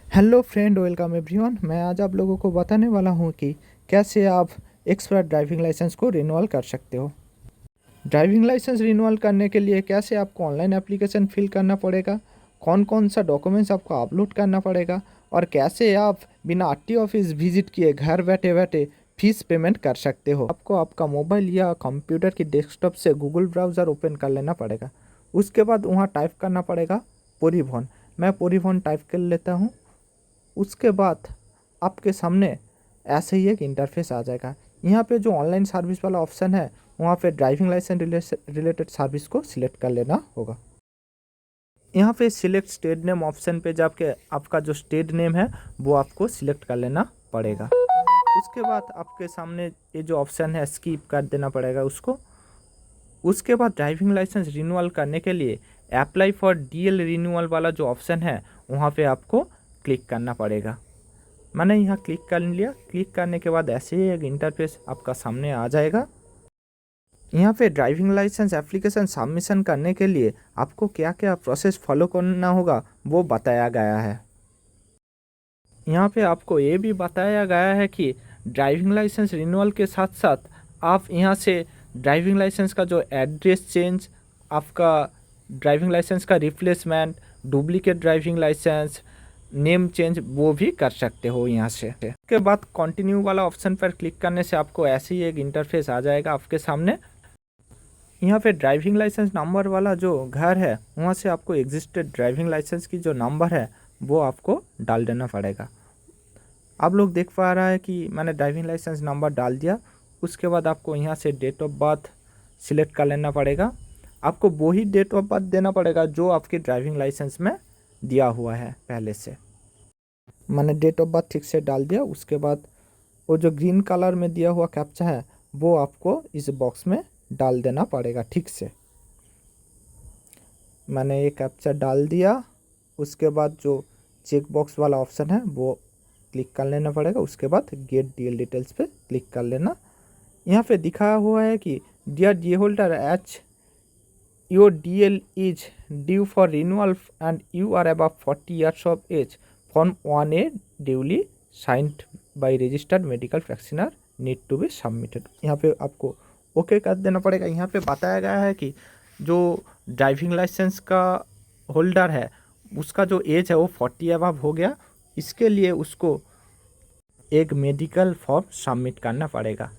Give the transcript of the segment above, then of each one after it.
Hello friend, welcome everyone. मैं आज आप लोगों को बताने वाला हूं कि कैसे आप एक्सपायर्ड ड्राइविंग लाइसेंस को रिन्यूअल कर सकते हो। ड्राइविंग लाइसेंस रिन्यूअल करने के लिए कैसे आपको ऑनलाइन एप्लीकेशन फिल करना पड़ेगा, कौन कौन सा डॉक्यूमेंट्स आपको अपलोड करना पड़ेगा और कैसे आप बिना आरटीओ ऑफिस विजिट किए घर बैठे बैठे फीस पेमेंट कर सकते हो। आपको आपका मोबाइल या कंप्यूटर की डेस्कटॉप से गूगल ब्राउज़र ओपन कर लेना पड़ेगा। उसके बाद वहाँ टाइप करना पड़ेगा परिवहन। मैं परिवहन टाइप कर लेता हूँ। उसके बाद आपके सामने ऐसे ही एक इंटरफेस आ जाएगा। यहाँ पे जो ऑनलाइन सर्विस वाला ऑप्शन है वहाँ पे ड्राइविंग लाइसेंस रिलेटेड सर्विस को सिलेक्ट कर लेना होगा। यहाँ पे सिलेक्ट स्टेट नेम ऑप्शन पे जाके आपका जो स्टेट नेम है वो आपको सिलेक्ट कर लेना पड़ेगा। उसके बाद आपके सामने ये जो ऑप्शन है स्किप कर देना पड़ेगा उसको। उसके बाद ड्राइविंग लाइसेंस रिन्यूअल करने के लिए अप्लाई फॉर डीएल रिन्यूअल वाला जो ऑप्शन है वहाँ पे आपको क्लिक करना पड़ेगा। मैंने यहाँ क्लिक कर लिया। क्लिक करने के बाद ऐसे ही एक इंटरफेस आपका सामने आ जाएगा। यहाँ पे ड्राइविंग लाइसेंस एप्लीकेशन सबमिशन करने के लिए आपको क्या क्या प्रोसेस फॉलो करना होगा वो बताया गया है। यहाँ पे आपको ये भी बताया गया है कि ड्राइविंग लाइसेंस रिन्यूअल के साथ साथ आप यहाँ से ड्राइविंग लाइसेंस का जो एड्रेस चेंज, आपका ड्राइविंग लाइसेंस का replacement, duplicate driving licence, name change वो भी कर सकते हो यहाँ से। उसके बाद कंटिन्यू वाला ऑप्शन पर क्लिक करने से आपको ऐसे ही एक इंटरफेस आ जाएगा आपके सामने। यहाँ पे ड्राइविंग लाइसेंस नंबर वाला जो घर है वहाँ से आपको एग्जिस्टेड ड्राइविंग लाइसेंस की जो नंबर है वो आपको डाल देना पड़ेगा। आप लोग देख पा रहा है कि मैंने ड्राइविंग लाइसेंस नंबर डाल दिया। उसके बाद आपको यहाँ से डेट ऑफ बर्थ सिलेक्ट कर लेना पड़ेगा। आपको वही डेट ऑफ बर्थ देना पड़ेगा जो आपके ड्राइविंग लाइसेंस में दिया हुआ है पहले से। मैंने डेट ऑफ बर्थ ठीक से डाल दिया। उसके बाद वो जो ग्रीन कलर में दिया हुआ कैप्चा है वो आपको इस बॉक्स में डाल देना पड़ेगा ठीक से। मैंने ये कैप्चा डाल दिया। उसके बाद जो चेक बॉक्स वाला ऑप्शन है वो क्लिक कर लेना पड़ेगा। उसके बाद गेट डीएल डिटेल्स पे क्लिक कर लेना। यहाँ पे दिखाया हुआ है कि dear D holder, H your DL is due for renewal and you are above 40 years of age, form 1A duly signed by registered medical practitioner need to be submitted. यहाँ पे आपको ओके कर देना पड़ेगा। यहाँ पे बताया गया है कि जो ड्राइविंग लाइसेंस का होल्डर है उसका जो एज है वो 40 अबव हो गया। इसके लिए उसको एक मेडिकल फॉर्म सबमिट करना पड़ेगा।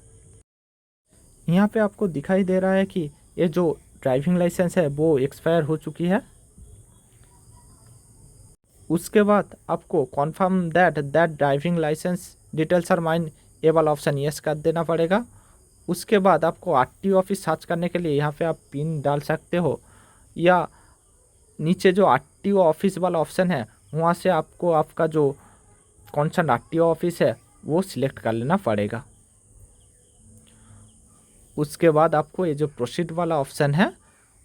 यहाँ पे आपको दिखाई दे रहा है कि ये जो ड्राइविंग लाइसेंस है वो एक्सपायर हो चुकी है। उसके बाद आपको confirm that driving licence details are mine, ये वाला ऑप्शन यस कर देना पड़ेगा। उसके बाद आपको आरटीओ ऑफिस सर्च करने के लिए यहाँ पे आप पिन डाल सकते हो या नीचे जो आरटीओ ऑफिस वाला ऑप्शन है वहाँ से आपको आपका जो कौन सा आरटीओ ऑफिस है वो सिलेक्ट कर लेना पड़ेगा। उसके बाद आपको ये जो प्रोसीड वाला ऑप्शन है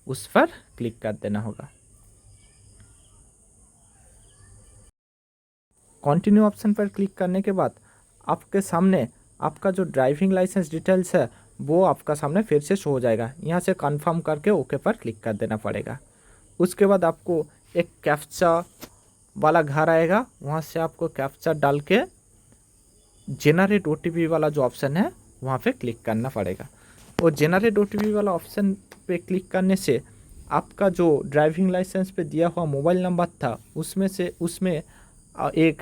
उस पर क्लिक कर देना होगा। कंटिन्यू ऑप्शन पर क्लिक करने के बाद आपके सामने आपका जो ड्राइविंग लाइसेंस डिटेल्स है वो आपका सामने फिर से शो हो जाएगा। यहाँ से कंफर्म करके ओके पर क्लिक कर देना पड़ेगा। उसके बाद आपको एक कैप्चा वाला घर आएगा, वहाँ से आपको कैप्चा डाल के जेनरेट ओटीपी वाला जो ऑप्शन है वहाँ पे क्लिक करना पड़ेगा। और जेनरेट ओटीपी वाला ऑप्शन पे क्लिक करने से आपका जो ड्राइविंग लाइसेंस पे दिया हुआ मोबाइल नंबर था उसमें एक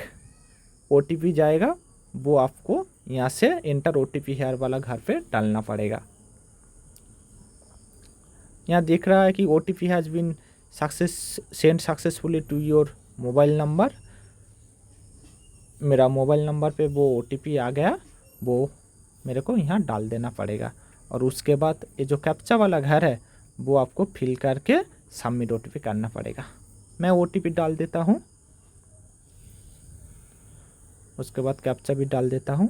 ओटीपी जाएगा। वो आपको यहाँ से एंटर ओटीपी हेयर वाला घर पे डालना पड़ेगा। यहाँ दिख रहा है कि OTP has been sent successfully to your mobile number. मेरा मोबाइल नंबर पे वो ओटीपी आ गया, वो मेरे को यहाँ डाल देना पड़ेगा। और उसके बाद ये जो कैप्चा वाला घर है वो आपको फिल करके सबमिट ओटीपी करना पड़ेगा। मैं ओटीपी डाल देता हूँ। उसके बाद कैप्चा भी डाल देता हूँ।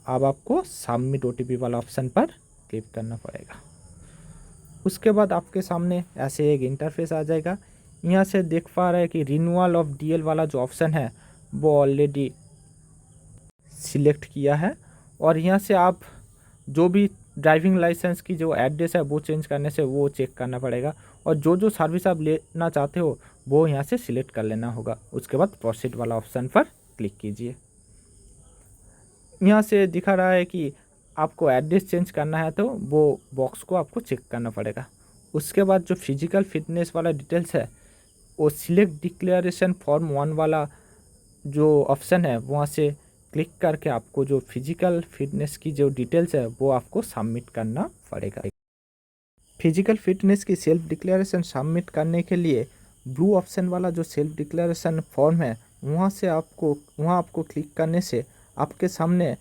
अब आपको सबमिट ओटीपी वाला ऑप्शन पर क्लिक करना पड़ेगा। उसके बाद आपके सामने ऐसे एक इंटरफेस आ जाएगा। यहाँ से देख पा रहे हैं कि रिन्यूअल ऑफ डीएल वाला जो ऑप्शन है वो ऑलरेडी सिलेक्ट किया है। और यहाँ से आप जो भी ड्राइविंग लाइसेंस की जो एड्रेस है वो चेंज करने से वो चेक करना पड़ेगा। और जो सर्विस आप लेना चाहते हो वो यहाँ से सिलेक्ट कर लेना होगा। उसके बाद प्रोसीड वाला ऑप्शन पर क्लिक कीजिए। यहाँ से दिखा रहा है कि आपको एड्रेस चेंज करना है तो वो बॉक्स को आपको चेक करना पड़ेगा। उसके बाद जो फिजिकल फिटनेस वाला डिटेल्स है वो सिलेक्ट डिक्लेरेशन फॉर्म 1 वाला जो ऑप्शन है वहाँ से क्लिक करके आपको जो फिजिकल फिटनेस की जो डिटेल्स है वो आपको सबमिट करना पड़ेगा। फिजिकल फिटनेस की सेल्फ डिक्लेरेशन सबमिट करने के लिए ब्लू ऑप्शन वाला जो सेल्फ डिक्लेरेशन फॉर्म है वहाँ आपको क्लिक करने से आपके सामने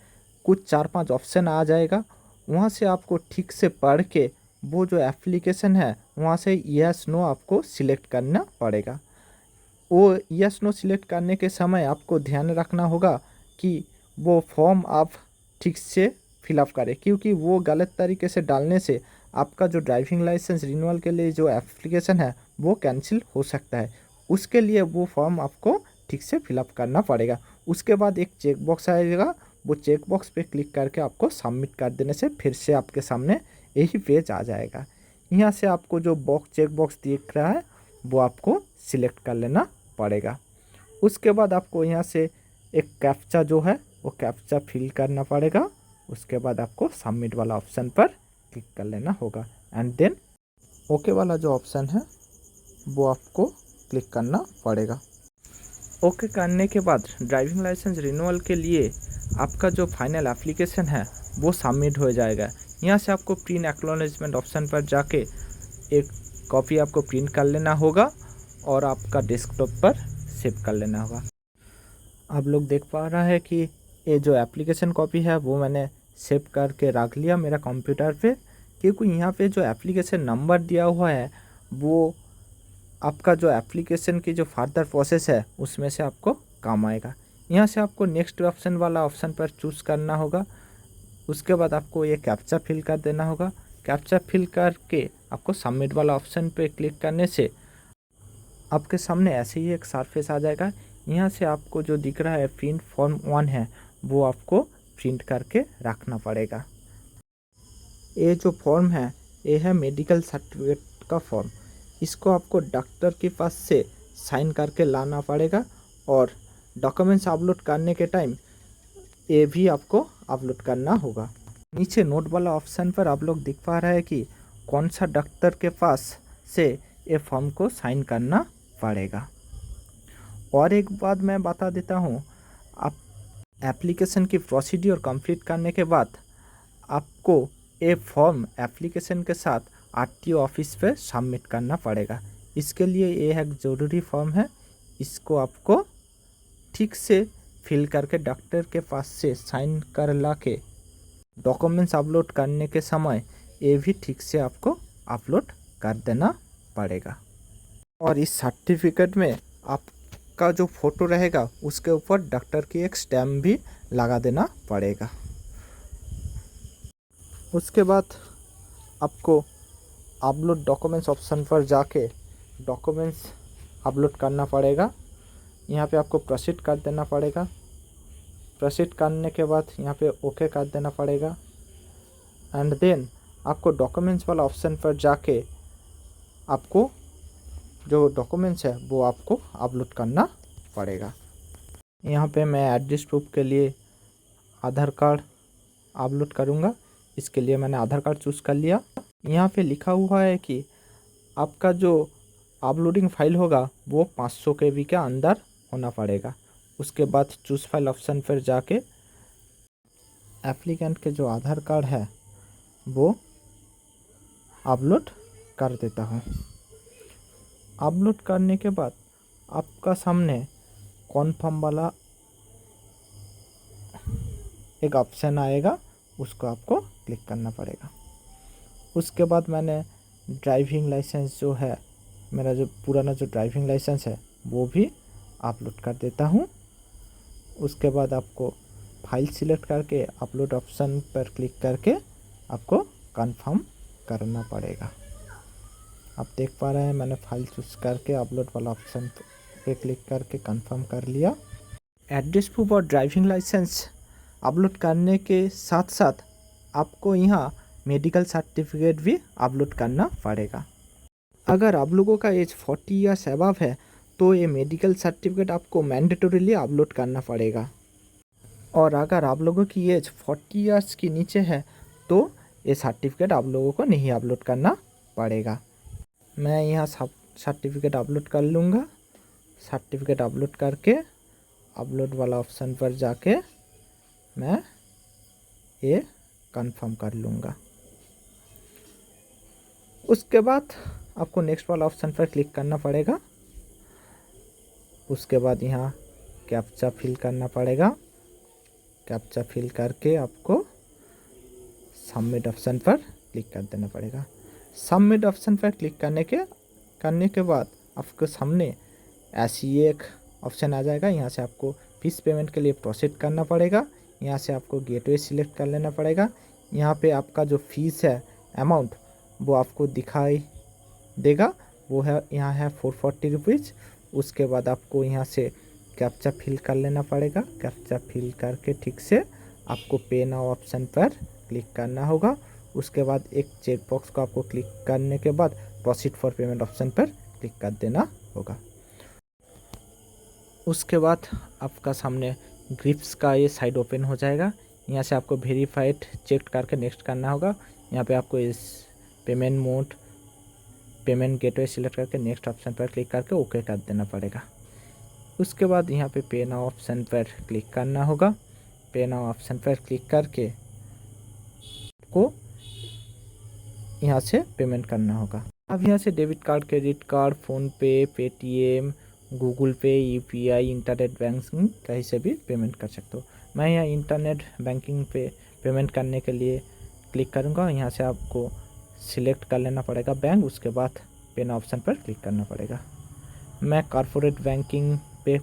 कुछ 4-5 ऑप्शन आ जाएगा। वहाँ से आपको ठीक से पढ़ के वो जो एप्लीकेशन है वहाँ से यस नो आपको सिलेक्ट करना पड़ेगा। वो यस नो सिलेक्ट करने के समय आपको ध्यान रखना होगा कि वो फॉर्म आप ठीक से फिलअप करें, क्योंकि वो गलत तरीके से डालने से आपका जो ड्राइविंग लाइसेंस रिन्यूअल के लिए जो एप्लीकेशन है वो कैंसिल हो सकता है। उसके लिए वो फॉर्म आपको ठीक से फिलअप करना पड़ेगा। उसके बाद एक चेक बॉक्स आएगा, वो चेक बॉक्स पे क्लिक करके आपको सबमिट कर देने से फिर से आपके सामने यही पेज आ जाएगा। यहाँ से आपको जो चेक बॉक्स दिख रहा है वो आपको सिलेक्ट कर लेना पड़ेगा। उसके बाद आपको यहाँ से एक कैप्चा जो है वो कैप्चा फिल करना पड़ेगा। उसके बाद आपको सबमिट वाला ऑप्शन पर क्लिक कर लेना होगा एंड देन ओके वाला जो ऑप्शन है वो आपको क्लिक करना पड़ेगा। ओके करने के बाद ड्राइविंग लाइसेंस रिन्यूअल के लिए आपका जो फाइनल एप्लीकेशन है वो सबमिट हो जाएगा। यहाँ से आपको प्रिंट एक्नॉलेजमेंट ऑप्शन पर जाके एक कॉपी आपको प्रिंट कर लेना होगा और आपका डेस्कटॉप पर सेव कर लेना होगा। आप लोग देख पा रहा है कि ये जो एप्लीकेशन कॉपी है वो मैंने सेव करके रख लिया मेरा कंप्यूटर पे, क्योंकि यहाँ पे जो एप्लीकेशन नंबर दिया हुआ है वो आपका जो एप्लीकेशन की जो फर्दर प्रोसेस है उसमें से आपको काम आएगा। यहाँ से आपको नेक्स्ट ऑप्शन वाला ऑप्शन पर चूज़ करना होगा। उसके बाद आपको ये कैप्चा फिल कर देना होगा। कैप्चा फिल करके आपको सबमिट वाला ऑप्शन पे क्लिक करने से आपके सामने ऐसे ही एक सरफेस आ जाएगा। यहाँ से आपको जो दिख रहा है प्रिंट फॉर्म 1 है वो आपको प्रिंट करके रखना पड़ेगा। ये जो फॉर्म है ये है मेडिकल सर्टिफिकेट का फॉर्म। इसको आपको डॉक्टर के पास से साइन करके लाना पड़ेगा और डॉक्यूमेंट्स अपलोड करने के टाइम ये भी आपको अपलोड करना होगा। नीचे नोट वाला ऑप्शन पर आप लोग दिख पा रहा है कि कौन सा डॉक्टर के पास से ये फॉर्म को साइन करना पड़ेगा। और एक बात मैं बता देता हूँ, आप एप्लीकेशन की प्रोसीड्यूर कंप्लीट करने के बाद आपको ये फॉर्म एप्लीकेशन के साथ आरटीओ ऑफिस पे सबमिट करना पड़ेगा। इसके लिए ये एक ज़रूरी फॉर्म है। इसको आपको ठीक से फिल करके डॉक्टर के पास से साइन कर ला के डॉक्यूमेंट्स अपलोड करने के समय ये भी ठीक से आपको अपलोड कर देना पड़ेगा। और इस सर्टिफिकेट में आपका जो फ़ोटो रहेगा उसके ऊपर डॉक्टर की एक स्टैम्प भी लगा देना पड़ेगा। उसके बाद आपको अपलोड डॉक्यूमेंट्स ऑप्शन पर जाके डॉक्यूमेंट्स अपलोड करना पड़ेगा। यहाँ पे आपको प्रोसीड कर देना पड़ेगा। प्रोसीड करने के बाद यहाँ पे ओके कर देना पड़ेगा एंड देन आपको डॉक्यूमेंट्स वाला ऑप्शन पर जाके आपको जो डॉक्यूमेंट्स है वो आपको अपलोड करना पड़ेगा। यहाँ पे मैं एड्रेस प्रूफ के लिए आधार कार्ड अपलोड करूँगा। इसके लिए मैंने आधार कार्ड चूज़ कर लिया। यहाँ पे लिखा हुआ है कि आपका जो अपलोडिंग फाइल होगा वो 500 KB के अंदर होना पड़ेगा। उसके बाद चूज़ फाइल ऑप्शन पर जाके एप्लीकेंट के जो आधार कार्ड है वो अपलोड कर देता हूँ। अपलोड करने के बाद आपका सामने कॉन्फर्म वाला एक ऑप्शन आएगा, उसको आपको क्लिक करना पड़ेगा। उसके बाद मैंने ड्राइविंग लाइसेंस जो है मेरा जो पुराना जो ड्राइविंग लाइसेंस है वो भी अपलोड कर देता हूँ। उसके बाद आपको फाइल सिलेक्ट करके अपलोड ऑप्शन पर क्लिक करके आपको कंफर्म करना पड़ेगा। आप देख पा रहे हैं मैंने फाइल चूज़ करके अपलोड वाला ऑप्शन पे क्लिक करके कंफर्म कर लिया। एड्रेस प्रूफ और ड्राइविंग लाइसेंस अपलोड करने के साथ साथ आपको यहाँ मेडिकल सर्टिफिकेट भी अपलोड करना पड़ेगा। अगर आप लोगों का एज 40 ईयर्स अबव है तो ये मेडिकल सर्टिफिकेट आपको मैंडेटोरीली अपलोड करना पड़ेगा। और अगर आप लोगों की एज 40 ईयर्स के नीचे है तो ये सर्टिफिकेट आप लोगों को नहीं अपलोड करना पड़ेगा। मैं यहाँ सर्टिफिकेट अपलोड कर लूँगा। सर्टिफिकेट अपलोड करके अपलोड वाला ऑप्शन पर जाके मैं ये कंफर्म कर लूँगा। उसके बाद आपको नेक्स्ट वाला ऑप्शन पर क्लिक करना पड़ेगा। उसके बाद यहाँ कैप्चा फिल करना पड़ेगा। कैप्चा फिल करके आपको सबमिट ऑप्शन पर क्लिक कर देना पड़ेगा। सबमिट ऑप्शन पर क्लिक करने के बाद आपके सामने ऐसी एक ऑप्शन आ जाएगा। यहाँ से आपको फीस पेमेंट के लिए प्रोसीड करना पड़ेगा। यहाँ से आपको गेटवे सिलेक्ट कर लेना पड़ेगा। यहाँ पे आपका जो फीस है अमाउंट वो आपको दिखाई देगा, वो है यहाँ है 440 रुपीज़। उसके बाद आपको यहाँ से कैप्चा फिल कर लेना पड़ेगा। कैप्चा फिल करके ठीक से आपको पे नाउ ऑप्शन पर क्लिक करना होगा। उसके बाद एक चेक बॉक्स को आपको क्लिक करने के बाद प्रोसीड फॉर पेमेंट ऑप्शन पर क्लिक कर देना होगा। उसके बाद आपका सामने ग्रिप्स का ये साइड ओपन हो जाएगा। यहाँ से आपको वेरीफाइड चेक करके नेक्स्ट करना होगा। यहाँ पे आपको इस payment mode payment gateway select करके नेक्स्ट ऑप्शन पर क्लिक करके ओके कर देना पड़ेगा। उसके बाद यहाँ पे पे नाउ ऑप्शन पर क्लिक करना होगा। पे नाउ ऑप्शन पर क्लिक करके को यहाँ से पेमेंट करना होगा। अब यहाँ से debit card, credit card, phone पे, पेटीएम, गूगल पे, यूपीआई, इंटरनेट बैंकिंग कहीं से भी पेमेंट कर सकते हो। मैं यहाँ इंटरनेट बैंकिंग पे पेमेंट करने के लिए क्लिक करूँगा। यहाँ से आपको सिलेक्ट कर लेना पड़ेगा बैंक। उसके बाद पे नाउ ऑप्शन पर क्लिक करना पड़ेगा। मैं कॉर्पोरेट बैंकिंग पे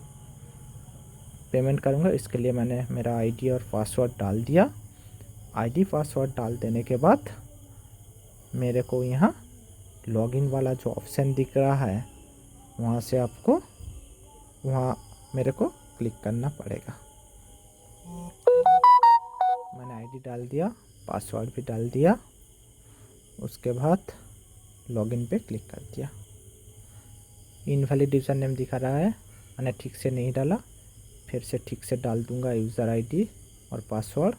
पेमेंट करूँगा। इसके लिए मैंने मेरा आईडी और पासवर्ड डाल दिया। आईडी पासवर्ड डाल देने के बाद मेरे को यहाँ लॉगिन वाला जो ऑप्शन दिख रहा है वहाँ से आपको वहाँ मेरे को क्लिक करना पड़ेगा। मैंने आईडी डाल दिया, पासवर्ड भी डाल दिया। उसके बाद लॉगिन पे क्लिक कर दिया। इनवैलिड यूज़र नेम दिखा रहा है, मैंने ठीक से नहीं डाला। फिर से ठीक से डाल दूंगा यूज़र आईडी और पासवर्ड।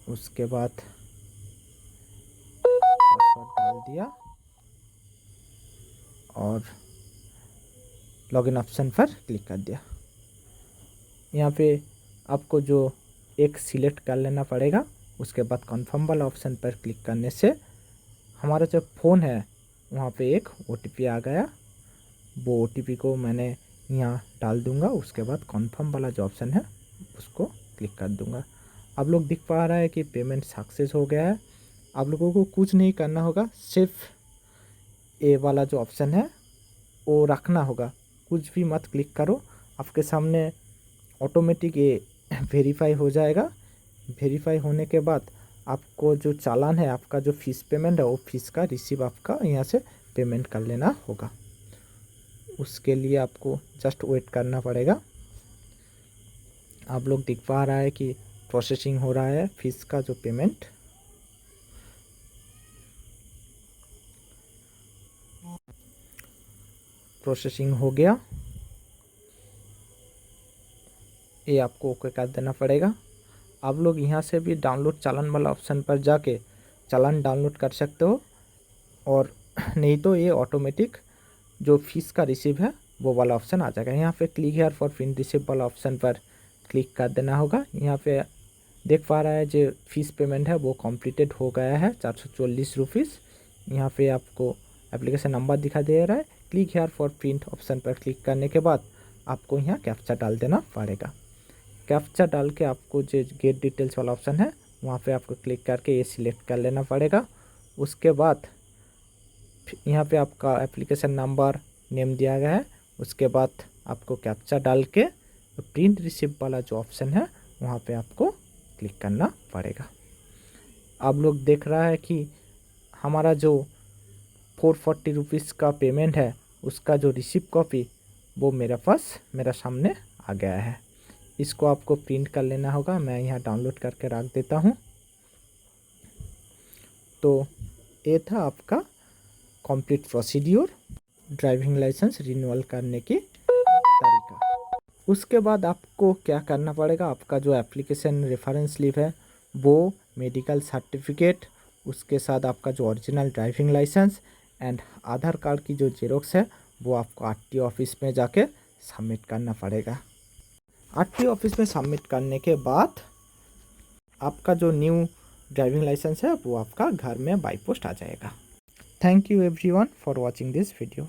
उसके बाद पासवर्ड डाल दिया और लॉगिन ऑप्शन पर क्लिक कर दिया। यहाँ पे आपको जो एक सिलेक्ट कर लेना पड़ेगा। उसके बाद कंफर्म वाला ऑप्शन पर क्लिक करने से हमारा जो फ़ोन है वहाँ पे एक OTP आ गया। वो OTP को मैंने यहाँ डाल दूँगा। उसके बाद कंफर्म वाला जो ऑप्शन है उसको क्लिक कर दूँगा। आप लोग दिख पा रहा है कि पेमेंट सक्सेस हो गया है। आप लोगों को कुछ नहीं करना होगा, सिर्फ ए वाला जो ऑप्शन है वो रखना होगा। कुछ भी मत क्लिक करो, आपके सामने ऑटोमेटिक ये वेरीफाई हो जाएगा। वेरीफाई होने के बाद आपको जो चालान है, आपका जो फ़ीस पेमेंट है वो फ़ीस का रिसीव आपका यहाँ से पेमेंट कर लेना होगा। उसके लिए आपको जस्ट वेट करना पड़ेगा। आप लोग दिख पा रहा है कि प्रोसेसिंग हो रहा है फ़ीस का जो पेमेंट। प्रोसेसिंग हो गया, ये आपको ओके कर देना पड़ेगा। आप लोग यहाँ से भी डाउनलोड चालान वाला ऑप्शन पर जाके चालान डाउनलोड कर सकते हो, और नहीं तो ये ऑटोमेटिक जो फीस का रिसीव है वो वाला ऑप्शन आ जाएगा। यहाँ पे click here for print receive वाला ऑप्शन पर क्लिक कर देना होगा। यहाँ पे देख पा रहा है जो फीस पेमेंट है वो कंप्लीटेड हो गया है 440 रुपीज़। यहाँ पे आपको एप्लीकेशन नंबर दिखा दे रहा है। Click here for print option पर क्लिक करने के बाद आपको यहाँ कैप्चा डाल देना पड़ेगा। कैप्चा डाल के आपको जो गेट डिटेल्स वाला ऑप्शन है वहाँ पे आपको क्लिक करके ये सिलेक्ट कर लेना पड़ेगा। उसके बाद यहाँ पे आपका एप्लीकेशन नंबर नेम दिया गया है। उसके बाद आपको कैप्चा डाल के प्रिंट रिसिप्ट वाला जो ऑप्शन है वहाँ पे आपको क्लिक करना पड़ेगा। आप लोग देख रहा है कि हमारा जो 440 रुपीज़ का पेमेंट है उसका जो रिसिप्ट कॉपी वो मेरा सामने आ गया है। इसको आपको प्रिंट कर लेना होगा। मैं यहाँ डाउनलोड करके रख देता हूँ। तो ये था आपका complete procedure, driving licence renewal करने की तरीका। उसके बाद आपको क्या करना पड़ेगा, आपका जो एप्लीकेशन रेफरेंस स्लिप है वो, मेडिकल सर्टिफिकेट, उसके साथ आपका जो original driving licence and Aadhaar card की जो जेरोक्स है वो आपको आरटीओ ऑफिस में जाके सबमिट करना पड़ेगा। आरटीओ ऑफिस में सबमिट करने के बाद आपका जो न्यू ड्राइविंग लाइसेंस है वो आपका घर में बाई पोस्ट आ जाएगा। Thank you everyone for watching this video.